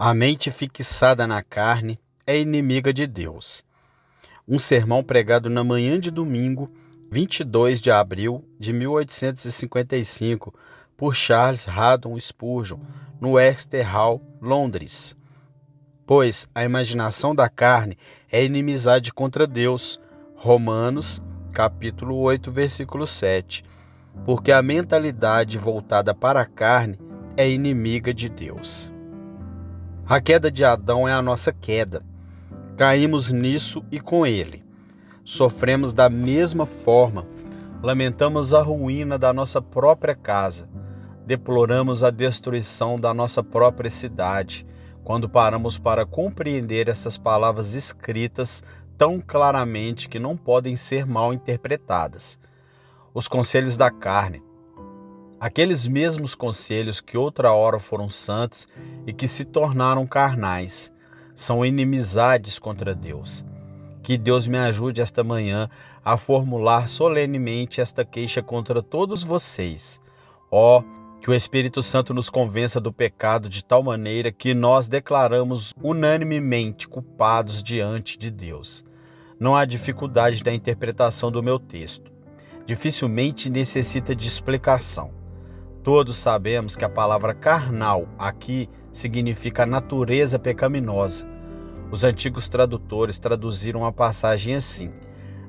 A mente fixada na carne é inimiga de Deus. Um sermão pregado na manhã de domingo, 22 de abril de 1855, por Charles Haddon Spurgeon, no Exeter Hall, Londres. Pois a imaginação da carne é inimizade contra Deus. Romanos, capítulo 8, versículo 7. Porque a mentalidade voltada para a carne é inimiga de Deus. A queda de Adão é a nossa queda. Caímos nisso e com ele. Sofremos da mesma forma. Lamentamos a ruína da nossa própria casa. Deploramos a destruição da nossa própria cidade, quando paramos para compreender essas palavras escritas tão claramente que não podem ser mal interpretadas. Os conselhos da carne. Aqueles mesmos conselhos que outra hora foram santos e que se tornaram carnais, são inimizades contra Deus. Que Deus me ajude esta manhã a formular solenemente esta queixa contra todos vocês. Que o Espírito Santo nos convença do pecado de tal maneira que nós declaramos unanimemente culpados diante de Deus. Não há dificuldade da interpretação do meu texto. Dificilmente necessita de explicação. Todos sabemos que a palavra carnal aqui significa natureza pecaminosa. Os antigos tradutores traduziram a passagem assim: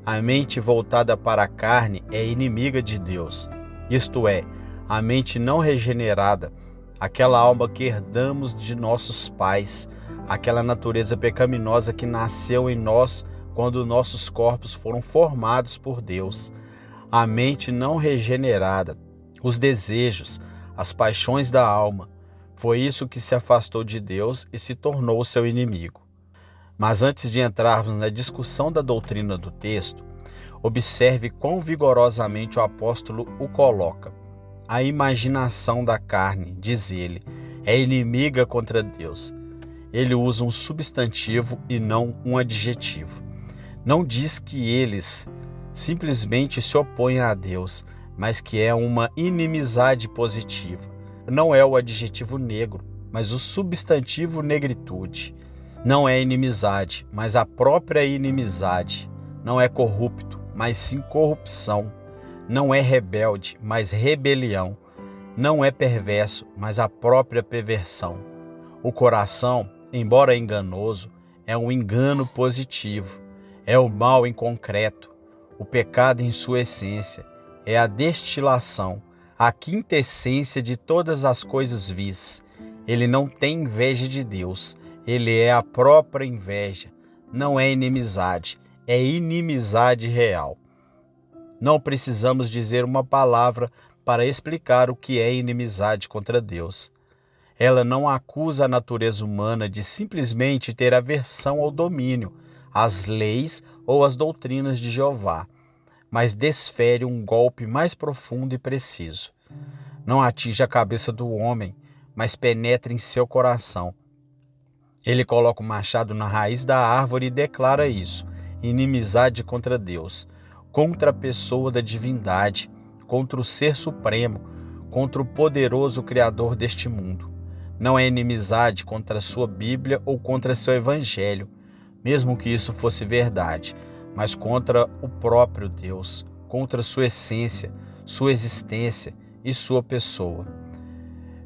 a mente voltada para a carne é inimiga de Deus. Isto é, a mente não regenerada, aquela alma que herdamos de nossos pais, aquela natureza pecaminosa que nasceu em nós quando nossos corpos foram formados por Deus. A mente não regenerada, os desejos, as paixões da alma. Foi isso que se afastou de Deus e se tornou seu inimigo. Mas antes de entrarmos na discussão da doutrina do texto, observe quão vigorosamente o apóstolo o coloca. A imaginação da carne, diz ele, é inimiga contra Deus. Ele usa um substantivo e não um adjetivo. Não diz que eles simplesmente se opõem a Deus, mas que é uma inimizade positiva. Não é o adjetivo negro, mas o substantivo negritude. Não é inimizade, mas a própria inimizade. Não é corrupto, mas sim corrupção. Não é rebelde, mas rebelião. Não é perverso, mas a própria perversão. O coração, embora enganoso, é um engano positivo. É o mal em concreto. O pecado em sua essência é a destilação, a quintessência de todas as coisas vis. Ele não tem inveja de Deus, ele é a própria inveja. Não é inimizade, é inimizade real. Não precisamos dizer uma palavra para explicar o que é inimizade contra Deus. Ela não acusa a natureza humana de simplesmente ter aversão ao domínio, às leis ou às doutrinas de Jeová, mas desfere um golpe mais profundo e preciso. Não atinge a cabeça do homem, mas penetra em seu coração. Ele coloca o machado na raiz da árvore e declara isso: inimizade contra Deus, contra a pessoa da divindade, contra o Ser Supremo, contra o poderoso Criador deste mundo. Não é inimizade contra a sua Bíblia ou contra seu Evangelho, mesmo que isso fosse verdade, mas contra o próprio Deus, contra sua essência, sua existência e sua pessoa.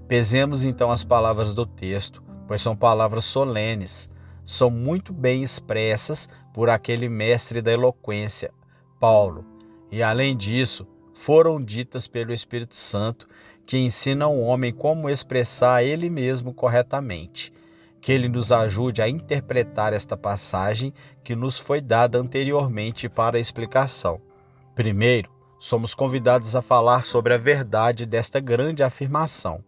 Pesemos então as palavras do texto, pois são palavras solenes, são muito bem expressas por aquele mestre da eloquência, Paulo, e além disso, foram ditas pelo Espírito Santo, que ensina ao homem como expressar ele mesmo corretamente. Que ele nos ajude a interpretar esta passagem que nos foi dada anteriormente para a explicação. Primeiro, somos convidados a falar sobre a verdade desta grande afirmação.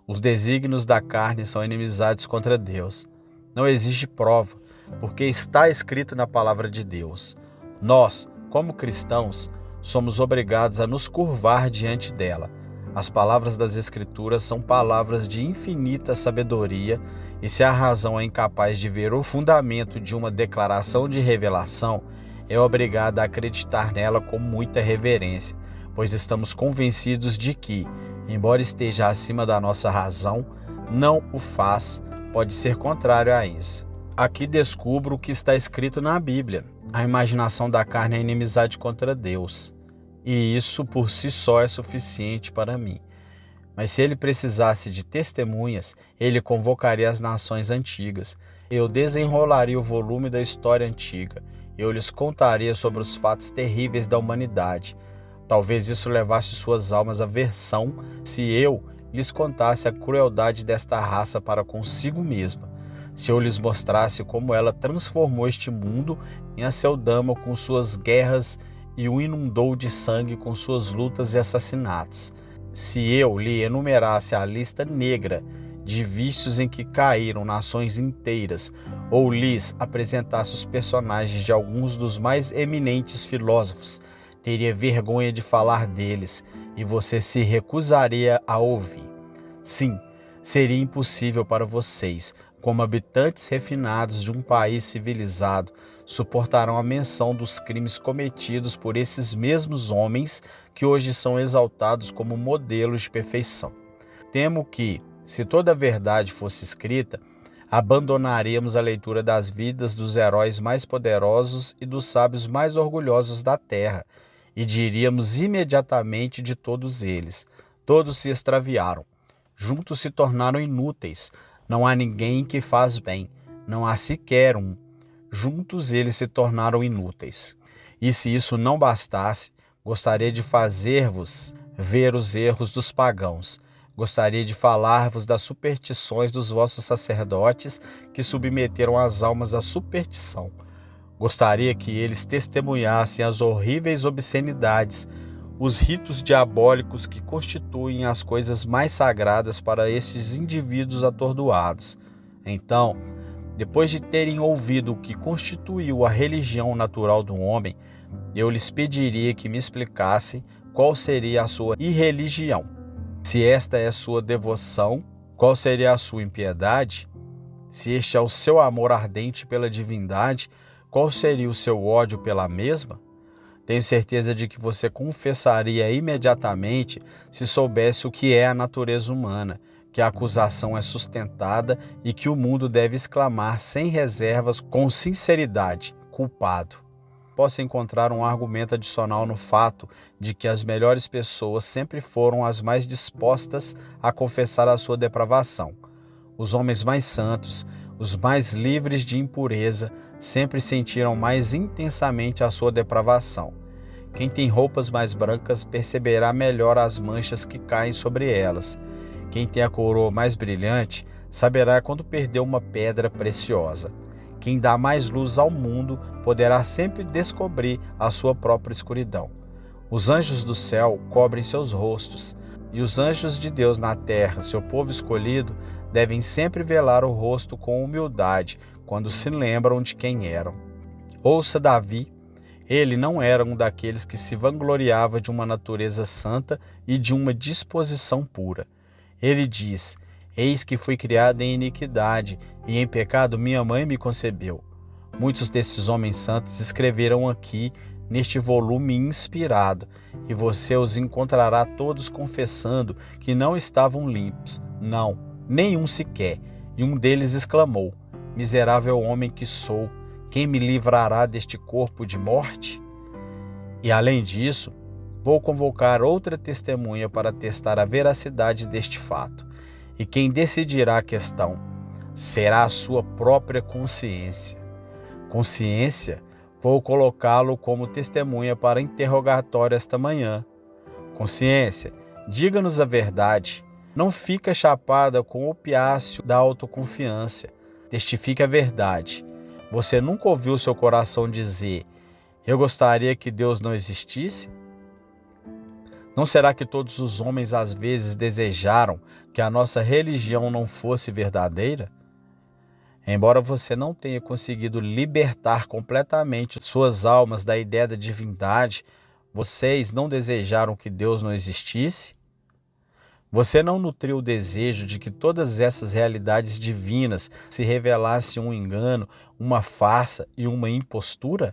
Os desígnios da carne são inimizades contra Deus. Não existe prova, porque está escrito na palavra de Deus. Nós, como cristãos, somos obrigados a nos curvar diante dela. As palavras das Escrituras são palavras de infinita sabedoria, e se a razão é incapaz de ver o fundamento de uma declaração de revelação, é obrigada a acreditar nela com muita reverência, pois estamos convencidos de que, embora esteja acima da nossa razão, não o faz pode ser contrário a isso. Aqui descubro o que está escrito na Bíblia. A imaginação da carne é inimizade contra Deus. E isso por si só é suficiente para mim. Mas se ele precisasse de testemunhas, ele convocaria as nações antigas. Eu desenrolaria o volume da história antiga. Eu lhes contaria sobre os fatos terríveis da humanidade. Talvez isso levasse suas almas à aversão se eu lhes contasse a crueldade desta raça para consigo mesma. Se eu lhes mostrasse como ela transformou este mundo em Aceldama com suas guerras e o inundou de sangue com suas lutas e assassinatos. Se eu lhe enumerasse a lista negra de vícios em que caíram nações inteiras, ou lhes apresentasse os personagens de alguns dos mais eminentes filósofos, teria vergonha de falar deles e você se recusaria a ouvir. Sim, seria impossível para vocês, como habitantes refinados de um país civilizado, suportarão a menção dos crimes cometidos por esses mesmos homens que hoje são exaltados como modelos de perfeição. Temo que, se toda a verdade fosse escrita, abandonaríamos a leitura das vidas dos heróis mais poderosos e dos sábios mais orgulhosos da terra, e diríamos imediatamente de todos eles: todos se extraviaram, juntos se tornaram inúteis, não há ninguém que faz bem, não há sequer um. Juntos eles se tornaram inúteis. E se isso não bastasse, gostaria de fazer-vos ver os erros dos pagãos. Gostaria de falar-vos das superstições dos vossos sacerdotes que submeteram as almas à superstição. Gostaria que eles testemunhassem as horríveis obscenidades, os ritos diabólicos que constituem as coisas mais sagradas para esses indivíduos atordoados. Então, depois de terem ouvido o que constituiu a religião natural do homem, eu lhes pediria que me explicassem qual seria a sua irreligião. Se esta é a sua devoção, qual seria a sua impiedade? Se este é o seu amor ardente pela divindade, qual seria o seu ódio pela mesma? Tenho certeza de que você confessaria imediatamente se soubesse o que é a natureza humana, que a acusação é sustentada e que o mundo deve exclamar sem reservas com sinceridade: culpado. Posso encontrar um argumento adicional no fato de que as melhores pessoas sempre foram as mais dispostas a confessar a sua depravação. Os homens mais santos, os mais livres de impureza, sempre sentiram mais intensamente a sua depravação. Quem tem roupas mais brancas perceberá melhor as manchas que caem sobre elas. Quem tem a coroa mais brilhante saberá quando perdeu uma pedra preciosa. Quem dá mais luz ao mundo poderá sempre descobrir a sua própria escuridão. Os anjos do céu cobrem seus rostos, e os anjos de Deus na terra, seu povo escolhido, devem sempre velar o rosto com humildade quando se lembram de quem eram. Ouça Davi. Ele não era um daqueles que se vangloriava de uma natureza santa e de uma disposição pura. Ele diz: eis que fui criado em iniquidade, e em pecado minha mãe me concebeu. Muitos desses homens santos escreveram aqui, neste volume inspirado, e você os encontrará todos confessando que não estavam limpos, não, nenhum sequer. E um deles exclamou: miserável homem que sou, quem me livrará deste corpo de morte? E além disso, vou convocar outra testemunha para testar a veracidade deste fato. E quem decidirá a questão será a sua própria consciência. Consciência, vou colocá-lo como testemunha para interrogatório esta manhã. Consciência, diga-nos a verdade. Não fica chapada com o opiáceo da autoconfiança. Testifique a verdade. Você nunca ouviu seu coração dizer: eu gostaria que Deus não existisse? Não será que todos os homens às vezes desejaram que a nossa religião não fosse verdadeira? Embora você não tenha conseguido libertar completamente suas almas da ideia da divindade, vocês não desejaram que Deus não existisse? Você não nutriu o desejo de que todas essas realidades divinas se revelassem um engano, uma farsa e uma impostura?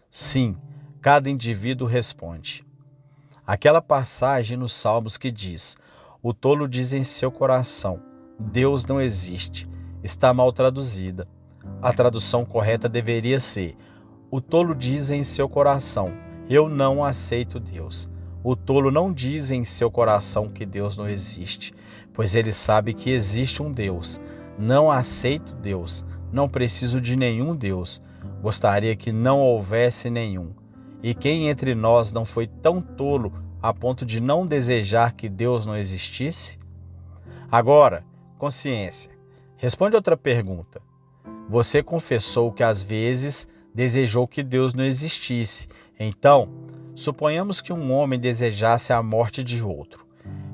Sim, cada indivíduo responde. Aquela passagem nos Salmos que diz: o tolo diz em seu coração: Deus não existe, está mal traduzida. A tradução correta deveria ser: o tolo diz em seu coração, eu não aceito Deus. O tolo não diz em seu coração que Deus não existe, pois ele sabe que existe um Deus. Não aceito Deus, não preciso de nenhum Deus. Gostaria que não houvesse nenhum. E quem entre nós não foi tão tolo a ponto de não desejar que Deus não existisse? Agora, consciência, responde outra pergunta. Você confessou que às vezes desejou que Deus não existisse. Então, suponhamos que um homem desejasse a morte de outro.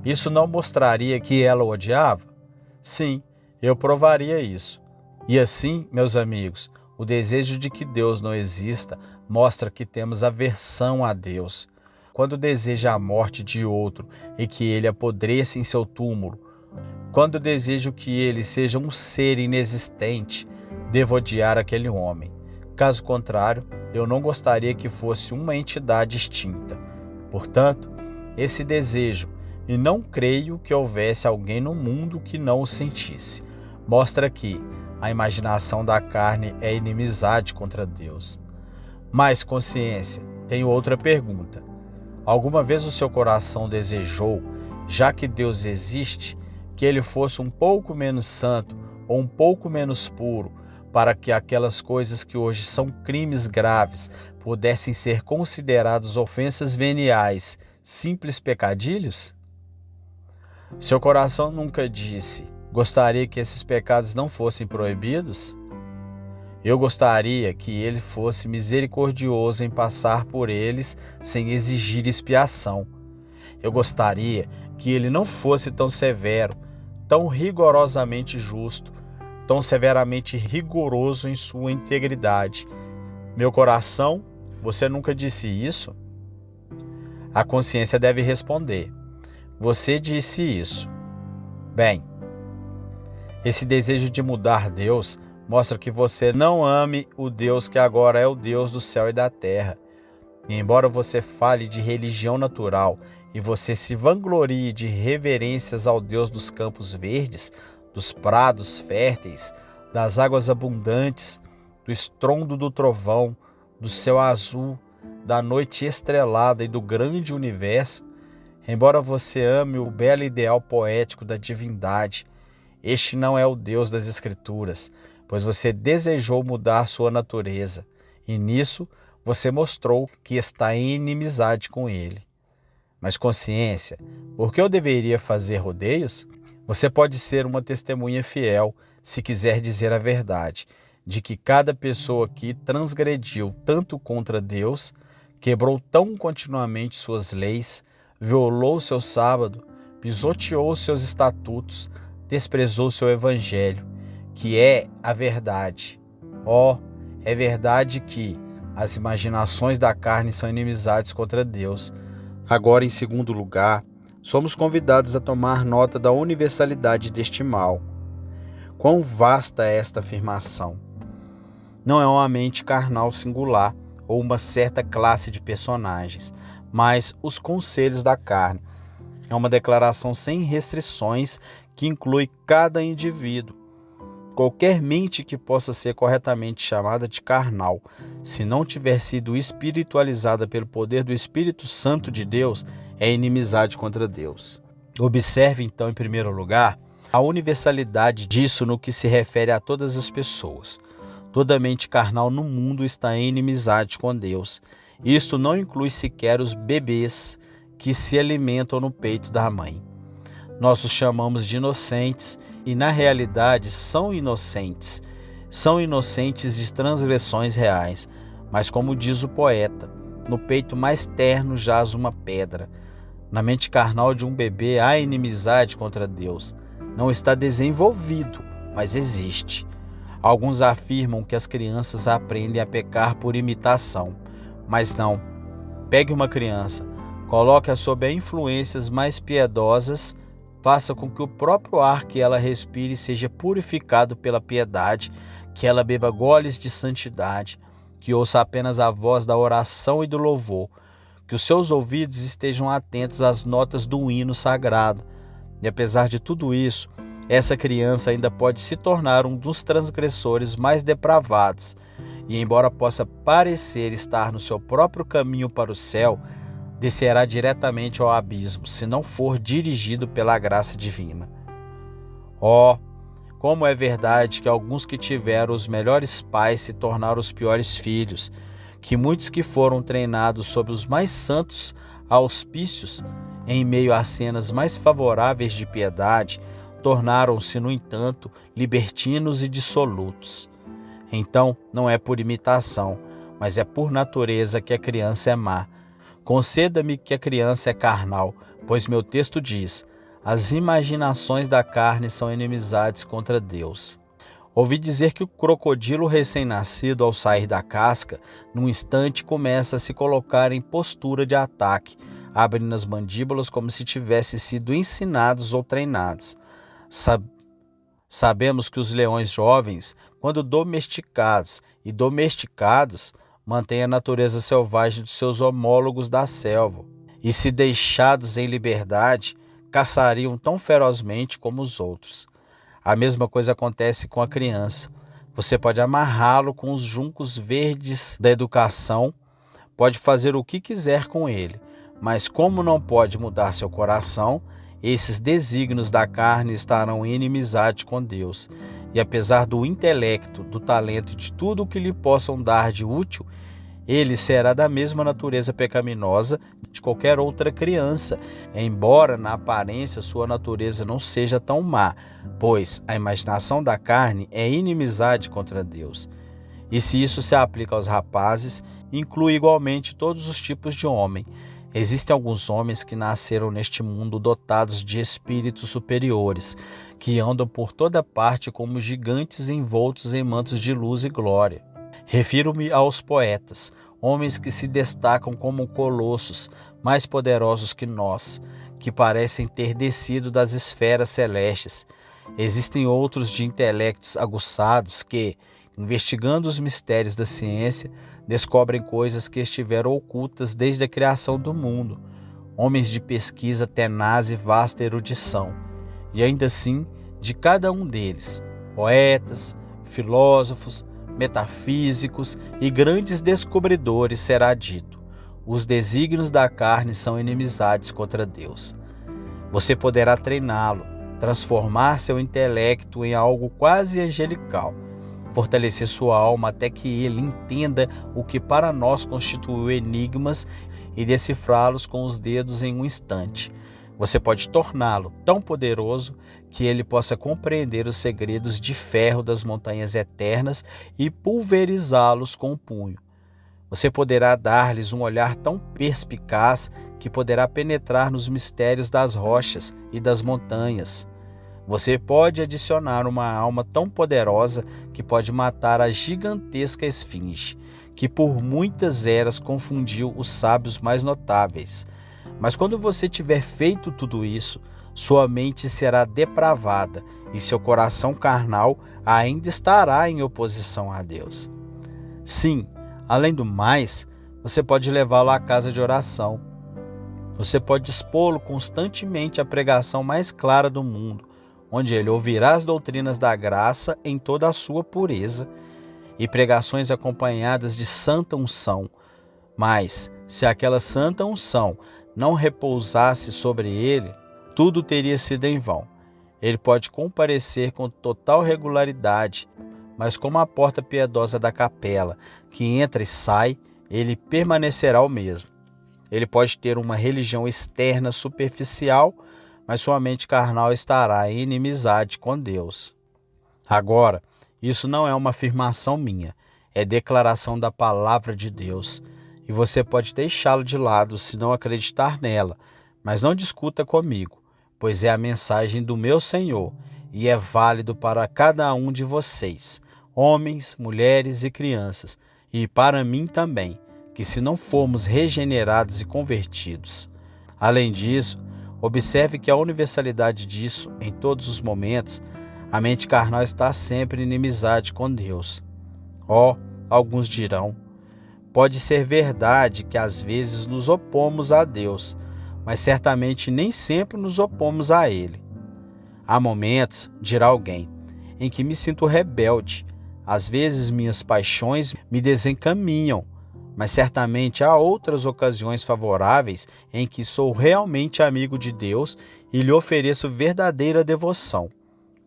Isso não mostraria que ela o odiava? Sim, eu provaria isso. E assim, meus amigos, o desejo de que Deus não exista mostra que temos aversão a Deus. Quando deseja a morte de outro e que ele apodreça em seu túmulo, quando desejo que ele seja um ser inexistente, devo odiar aquele homem. Caso contrário, eu não gostaria que fosse uma entidade extinta. Portanto, esse desejo, e não creio que houvesse alguém no mundo que não o sentisse, mostra que a imaginação da carne é inimizade contra Deus. Mas, consciência, tenho outra pergunta. Alguma vez o seu coração desejou, já que Deus existe, que ele fosse um pouco menos santo ou um pouco menos puro, para que aquelas coisas que hoje são crimes graves pudessem ser consideradas ofensas veniais, simples pecadilhos? Seu coração nunca disse: gostaria que esses pecados não fossem proibidos? Eu gostaria que ele fosse misericordioso em passar por eles sem exigir expiação. Eu gostaria que ele não fosse tão severo, tão rigorosamente justo, tão severamente rigoroso em sua integridade. Meu coração, você nunca disse isso? A consciência deve responder: você disse isso. Bem, esse desejo de mudar Deus mostra que você não ame o Deus que agora é o Deus do céu e da terra. E embora você fale de religião natural e você se vanglorie de reverências ao Deus dos campos verdes, dos prados férteis, das águas abundantes, do estrondo do trovão, do céu azul, da noite estrelada e do grande universo, embora você ame o belo ideal poético da divindade, este não é o Deus das Escrituras, pois você desejou mudar sua natureza, e nisso você mostrou que está em inimizade com ele. Mas consciência, por que eu deveria fazer rodeios? Você pode ser uma testemunha fiel, se quiser dizer a verdade, de que cada pessoa aqui transgrediu tanto contra Deus, quebrou tão continuamente suas leis, violou seu sábado, pisoteou seus estatutos, desprezou seu evangelho, que é a verdade. É verdade que as imaginações da carne são inimizades contra Deus. Agora, em segundo lugar, somos convidados a tomar nota da universalidade deste mal. Quão vasta é esta afirmação! Não é uma mente carnal singular ou uma certa classe de personagens, mas os conselhos da carne. É uma declaração sem restrições que inclui cada indivíduo. Qualquer mente que possa ser corretamente chamada de carnal, se não tiver sido espiritualizada pelo poder do Espírito Santo de Deus, é inimizade contra Deus. Observe então, em primeiro lugar, a universalidade disso no que se refere a todas as pessoas. Toda mente carnal no mundo está em inimizade com Deus. Isto não inclui sequer os bebês que se alimentam no peito da mãe. Nós os chamamos de inocentes e, na realidade, são inocentes. São inocentes de transgressões reais. Mas, como diz o poeta, no peito mais terno jaz uma pedra. Na mente carnal de um bebê há inimizade contra Deus. Não está desenvolvido, mas existe. Alguns afirmam que as crianças aprendem a pecar por imitação. Mas não. Pegue uma criança, coloque-a sob influências mais piedosas, faça com que o próprio ar que ela respire seja purificado pela piedade, que ela beba goles de santidade, que ouça apenas a voz da oração e do louvor, que os seus ouvidos estejam atentos às notas do hino sagrado. E apesar de tudo isso, essa criança ainda pode se tornar um dos transgressores mais depravados, e embora possa parecer estar no seu próprio caminho para o céu, descerá diretamente ao abismo, se não for dirigido pela graça divina. Oh, como é verdade que alguns que tiveram os melhores pais se tornaram os piores filhos, que muitos que foram treinados sob os mais santos auspícios, em meio às cenas mais favoráveis de piedade, tornaram-se, no entanto, libertinos e dissolutos. Então, não é por imitação, mas é por natureza que a criança é má. Conceda-me que a criança é carnal, pois meu texto diz: as imaginações da carne são inimizades contra Deus. Ouvi dizer que o crocodilo recém-nascido, ao sair da casca, num instante começa a se colocar em postura de ataque, abrindo as mandíbulas como se tivessem sido ensinados ou treinados. Sabemos que os leões jovens, quando domesticados, mantêm a natureza selvagem de seus homólogos da selva, e se deixados em liberdade, caçariam tão ferozmente como os outros. A mesma coisa acontece com a criança. Você pode amarrá-lo com os juncos verdes da educação, pode fazer o que quiser com ele, mas como não pode mudar seu coração, esses desígnios da carne estarão em inimizade com Deus. E apesar do intelecto, do talento e de tudo o que lhe possam dar de útil, ele será da mesma natureza pecaminosa de qualquer outra criança, embora na aparência sua natureza não seja tão má, pois a imaginação da carne é inimizade contra Deus. E se isso se aplica aos rapazes, inclui igualmente todos os tipos de homem. Existem alguns homens que nasceram neste mundo dotados de espíritos superiores, que andam por toda parte como gigantes envoltos em mantos de luz e glória. Refiro-me aos poetas, homens que se destacam como colossos, mais poderosos que nós, que parecem ter descido das esferas celestes. Existem outros de intelectos aguçados que, investigando os mistérios da ciência, descobrem coisas que estiveram ocultas desde a criação do mundo. Homens de pesquisa tenaz e vasta erudição. E ainda assim, de cada um deles, poetas, filósofos, metafísicos e grandes descobridores, será dito: os desígnios da carne são inimizades contra Deus. Você poderá treiná-lo, transformar seu intelecto em algo quase angelical, fortalecer sua alma até que ele entenda o que para nós constituiu enigmas e decifrá-los com os dedos em um instante. Você pode torná-lo tão poderoso que ele possa compreender os segredos de ferro das montanhas eternas e pulverizá-los com o punho. Você poderá dar-lhes um olhar tão perspicaz que poderá penetrar nos mistérios das rochas e das montanhas. Você pode adicionar uma alma tão poderosa que pode matar a gigantesca esfinge, que por muitas eras confundiu os sábios mais notáveis. Mas quando você tiver feito tudo isso, sua mente será depravada e seu coração carnal ainda estará em oposição a Deus. Sim, além do mais, você pode levá-lo à casa de oração. Você pode expô-lo constantemente à pregação mais clara do mundo, onde ele ouvirá as doutrinas da graça em toda a sua pureza e pregações acompanhadas de santa unção. Mas, se aquela santa unção não repousasse sobre ele, tudo teria sido em vão. Ele pode comparecer com total regularidade, mas como a porta piedosa da capela, que entra e sai, ele permanecerá o mesmo. Ele pode ter uma religião externa superficial, mas sua mente carnal estará em inimizade com Deus. Agora, isso não é uma afirmação minha, é declaração da palavra de Deus. E você pode deixá-lo de lado se não acreditar nela, mas não discuta comigo, pois é a mensagem do meu Senhor e é válido para cada um de vocês, homens, mulheres e crianças, e para mim também, que se não formos regenerados e convertidos. Além disso, observe que a universalidade disso, em todos os momentos, a mente carnal está sempre em inimizade com Deus. Alguns dirão: pode ser verdade que às vezes nos opomos a Deus, mas certamente nem sempre nos opomos a Ele. Há momentos, dirá alguém, em que me sinto rebelde. Às vezes minhas paixões me desencaminham, mas certamente há outras ocasiões favoráveis em que sou realmente amigo de Deus e lhe ofereço verdadeira devoção.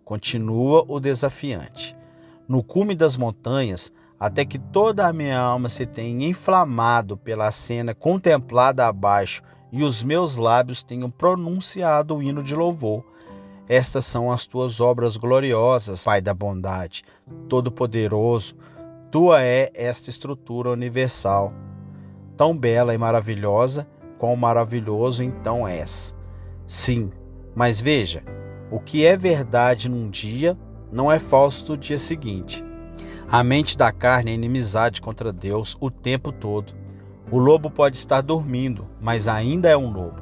Continua o desafiante. No cume das montanhas, até que toda a minha alma se tenha inflamado pela cena contemplada abaixo e os meus lábios tenham pronunciado o hino de louvor. Estas são as tuas obras gloriosas, Pai da bondade, Todo-Poderoso. Tua é esta estrutura universal, tão bela e maravilhosa, quão maravilhoso então és. Sim, mas veja, o que é verdade num dia, não é falso no dia seguinte. A mente da carne é inimizade contra Deus o tempo todo. O lobo pode estar dormindo, mas ainda é um lobo.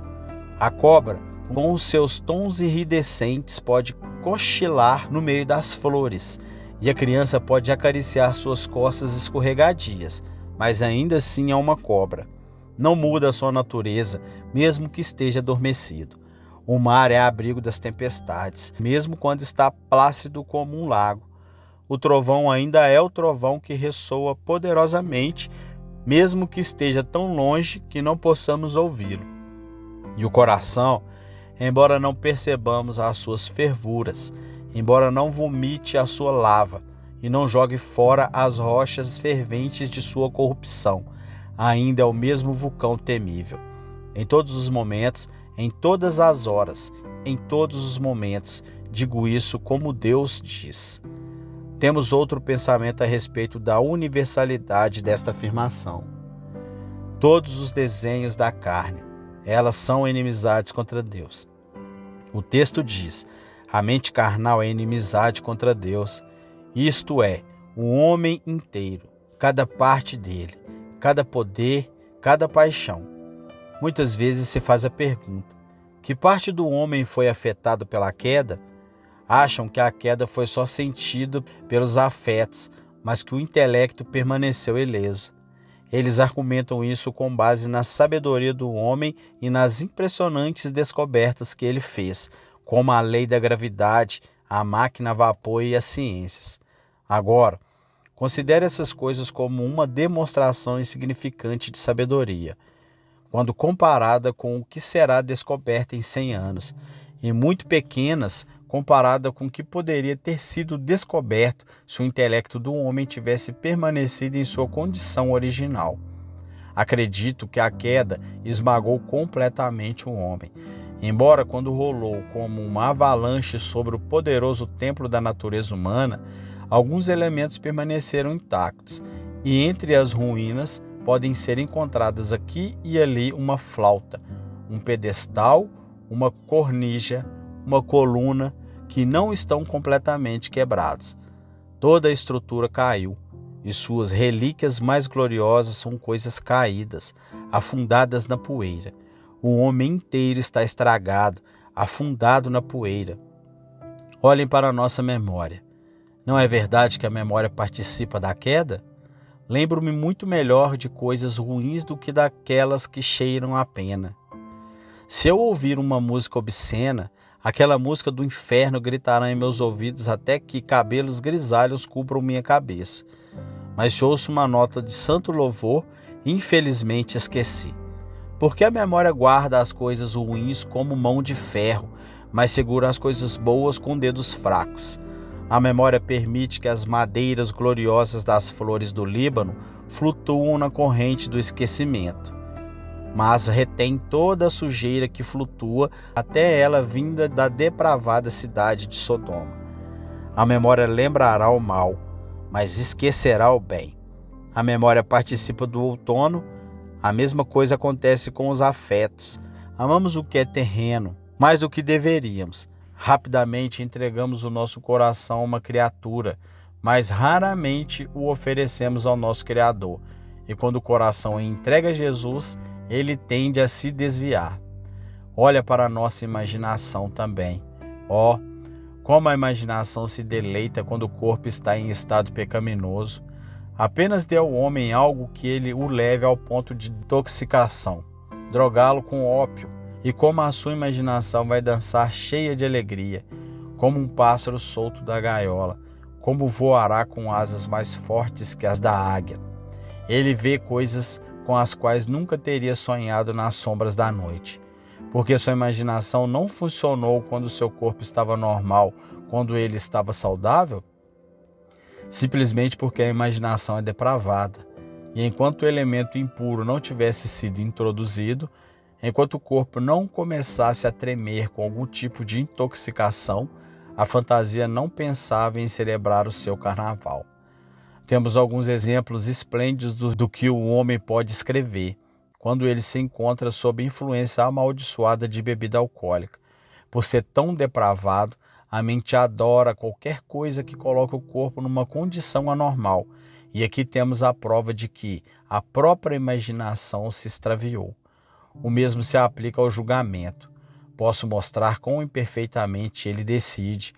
A cobra, com os seus tons iridescentes, pode cochilar no meio das flores, e a criança pode acariciar suas costas escorregadias, mas ainda assim é uma cobra. Não muda a sua natureza, mesmo que esteja adormecido. O mar é abrigo das tempestades, mesmo quando está plácido como um lago. O trovão ainda é o trovão que ressoa poderosamente, mesmo que esteja tão longe que não possamos ouvi-lo. E o coração, embora não percebamos as suas fervuras, embora não vomite a sua lava e não jogue fora as rochas ferventes de sua corrupção, ainda é o mesmo vulcão temível. Em todos os momentos, em todas as horas, em todos os momentos, digo isso como Deus diz. Temos outro pensamento a respeito da universalidade desta afirmação. Todos os desenhos da carne, elas são inimizades contra Deus. O texto diz: a mente carnal é inimizade contra Deus, isto é, o homem inteiro, cada parte dele, cada poder, cada paixão. Muitas vezes se faz a pergunta: que parte do homem foi afetado pela queda? Acham que a queda foi só sentida pelos afetos, mas que o intelecto permaneceu ileso. Eles argumentam isso com base na sabedoria do homem e nas impressionantes descobertas que ele fez, como a lei da gravidade, a máquina a vapor e as ciências. Agora, considere essas coisas como uma demonstração insignificante de sabedoria, quando comparada com o que será descoberto em 100 anos, e muito pequenas comparada com o que poderia ter sido descoberto se o intelecto do homem tivesse permanecido em sua condição original. Acredito que a queda esmagou completamente o homem. Embora quando rolou como uma avalanche sobre o poderoso templo da natureza humana, alguns elementos permaneceram intactos, e entre as ruínas podem ser encontradas aqui e ali uma flauta, um pedestal, uma cornija, uma coluna, que não estão completamente quebrados. Toda a estrutura caiu, e suas relíquias mais gloriosas são coisas caídas, afundadas na poeira. O homem inteiro está estragado, afundado na poeira. Olhem para a nossa memória. Não é verdade que a memória participa da queda? Lembro-me muito melhor de coisas ruins do que daquelas que cheiram a pena. Se eu ouvir uma música obscena, aquela música do inferno gritará em meus ouvidos até que cabelos grisalhos cubram minha cabeça. Mas se ouço uma nota de santo louvor, infelizmente esqueci. Porque a memória guarda as coisas ruins como mão de ferro, mas segura as coisas boas com dedos fracos. A memória permite que as madeiras gloriosas das flores do Líbano flutuam na corrente do esquecimento, mas retém toda a sujeira que flutua até ela vinda da depravada cidade de Sodoma. A memória lembrará o mal, mas esquecerá o bem. A memória participa do outono, a mesma coisa acontece com os afetos. Amamos o que é terreno, mais do que deveríamos. Rapidamente entregamos o nosso coração a uma criatura, mas raramente o oferecemos ao nosso Criador. E quando o coração é entregue a Jesus, ele tende a se desviar. Olha para a nossa imaginação também. Como a imaginação se deleita quando o corpo está em estado pecaminoso. Apenas dê ao homem algo que ele o leve ao ponto de intoxicação. Drogá-lo com ópio. E como a sua imaginação vai dançar cheia de alegria. como um pássaro solto da gaiola, como voará com asas mais fortes que as da águia. Ele vê coisas com as quais nunca teria sonhado nas sombras da noite, porque sua imaginação não funcionou quando seu corpo estava normal, quando ele estava saudável? Simplesmente porque a imaginação é depravada, e enquanto o elemento impuro não tivesse sido introduzido, enquanto o corpo não começasse a tremer com algum tipo de intoxicação, a fantasia não pensava em celebrar o seu carnaval. Temos alguns exemplos esplêndidos do que o homem pode escrever quando ele se encontra sob influência amaldiçoada de bebida alcoólica. Por ser tão depravado, a mente adora qualquer coisa que coloque o corpo numa condição anormal. E aqui temos a prova de que a própria imaginação se extraviou. O mesmo se aplica ao julgamento. Posso mostrar quão imperfeitamente ele decide.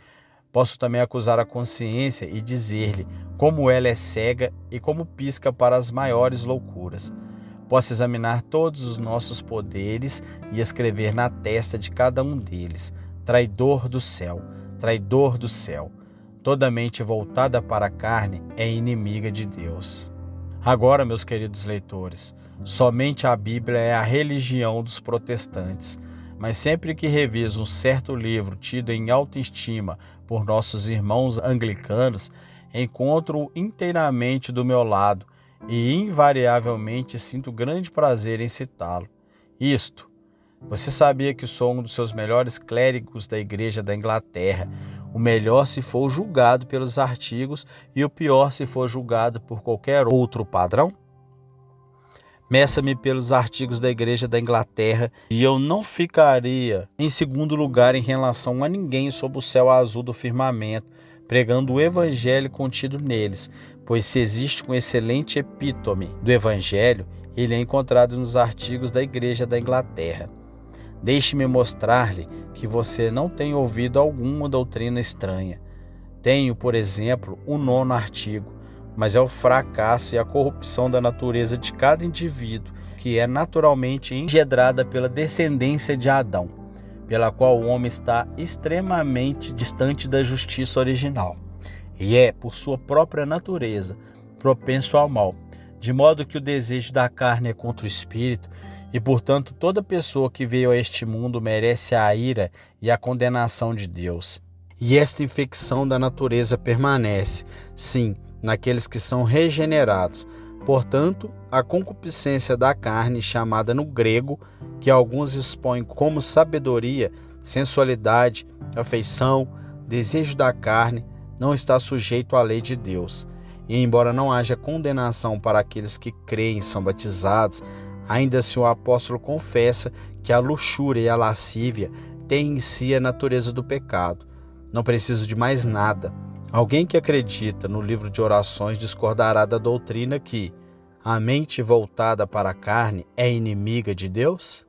Posso também acusar a consciência e dizer-lhe como ela é cega e como pisca para as maiores loucuras. Posso examinar todos os nossos poderes e escrever na testa de cada um deles: traidor do céu, traidor do céu. Toda mente voltada para a carne é inimiga de Deus. Agora, meus queridos leitores, somente a Bíblia é a religião dos protestantes, mas sempre que reviso um certo livro tido em alta estima por nossos irmãos anglicanos, encontro-o inteiramente do meu lado e invariavelmente sinto grande prazer em citá-lo. Isto: você sabia que sou um dos seus melhores clérigos da Igreja da Inglaterra, o melhor se for julgado pelos artigos e o pior se for julgado por qualquer outro padrão? Meça-me pelos artigos da Igreja da Inglaterra e eu não ficaria em segundo lugar em relação a ninguém sob o céu azul do firmamento, pregando o Evangelho contido neles, pois se existe um excelente epítome do Evangelho, ele é encontrado nos artigos da Igreja da Inglaterra. Deixe-me mostrar-lhe que você não tem ouvido alguma doutrina estranha. Tenho, por exemplo, o 9º artigo, mas é o fracasso e a corrupção da natureza de cada indivíduo, que é naturalmente engendrada pela descendência de Adão, pela qual o homem está extremamente distante da justiça original, e é, por sua própria natureza, propenso ao mal, de modo que o desejo da carne é contra o espírito, e, portanto, toda pessoa que veio a este mundo merece a ira e a condenação de Deus. E esta infecção da natureza permanece, sim, naqueles que são regenerados. Portanto, a concupiscência da carne, chamada no grego, que alguns expõem como sabedoria, sensualidade, afeição, desejo da carne, não está sujeito à lei de Deus. E embora não haja condenação para aqueles que creem e são batizados, ainda assim o apóstolo confessa que a luxúria e a lascívia têm em si a natureza do pecado. Não preciso de mais nada. Alguém que acredita no livro de orações discordará da doutrina que a mente voltada para a carne é inimiga de Deus?